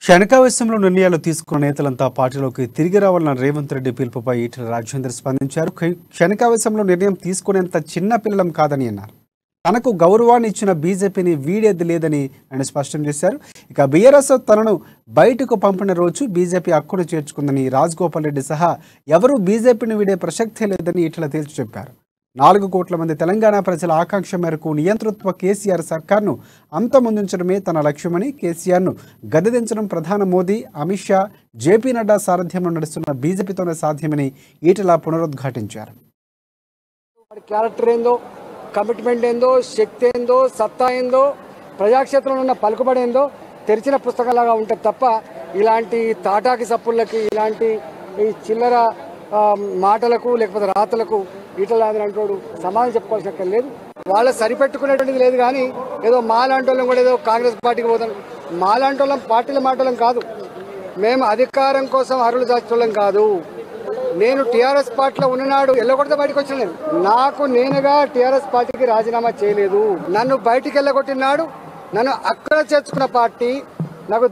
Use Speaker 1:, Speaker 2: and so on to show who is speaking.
Speaker 1: క్షణికావేశంలో నిర్ణయాలు తీసుకున్న నేతలంతా పార్టీలోకి తిరిగి రావాలన్న రేవంత్ రెడ్డి పిలుపుపై ఈటెల రాజేందర్ స్పందించారు. క్షణికావేశంలో నిర్ణయం తీసుకునేంత చిన్న పిల్లలం కాదని అన్నారు. తనకు గౌరవాన్ని ఇచ్చిన బీజేపీని వీడేది లేదని ఆయన స్పష్టం చేశారు. ఇక బీఆర్ఎస్ తనను బయటకు పంపిన రోజు బీజేపీ హక్కును చేర్చుకుందని, రాజగోపాల్ రెడ్డి సహా ఎవరూ బీజేపీని వీడే ప్రసక్తే లేదని ఈటెల తేల్చి చెప్పారు. 4 కోట్ల మంది తెలంగాణ ప్రజల ఆకాంక్ష మేరకు నియంతృత్వ కేసీఆర్ సర్కార్ను అంతమొందించడమే తన లక్ష్యమని, కేసీఆర్ను గద్దెదించడం ప్రధాని మోదీ, అమిత్ షా, జేపీ నడ్డా సారథ్యంలో నడుస్తున్న బీజేపీతోనే సాధ్యమని ఈటెల పునరుద్ఘాటించారు.
Speaker 2: క్యారెక్టర్ ఏందో, కమిట్మెంట్ ఏందో, శక్తి ఏందో, సత్తా ఏందో, ప్రజాక్షేత్రంలో ఉన్న పలుకుబడి ఏందో తెరిచిన పుస్తకంలాగా ఉంటుంది తప్ప ఇలాంటి తాటాకి సప్పుళ్ళకి, ఇలాంటి ఈ చిల్లర మాటలకు లేకపోతే రాతలకు ఈటల అంటోడు సమాధానం చెప్పుకోవాల్సిన లేదు. వాళ్ళ సరిపెట్టుకునేటువంటిది లేదు. కానీ ఏదో మాలాంటి వాళ్ళం కూడా ఏదో కాంగ్రెస్ పార్టీకి పోతాం, మాలాంటి వాళ్ళం పార్టీల మాటలం కాదు. మేము అధికారం కోసం అరులు దాచోళ్ళం కాదు. నేను టీఆర్ఎస్ పార్టీలో ఉన్ననాడు ఎల్లగొడితే బయటకు వచ్చిన నాకు నేనుగా టీఆర్ఎస్ పార్టీకి రాజీనామా చేయలేదు. నన్ను బయటికి వెళ్ళగొట్టినాడు, నన్ను అక్కడ చేర్చుకున్న పార్టీ నాకు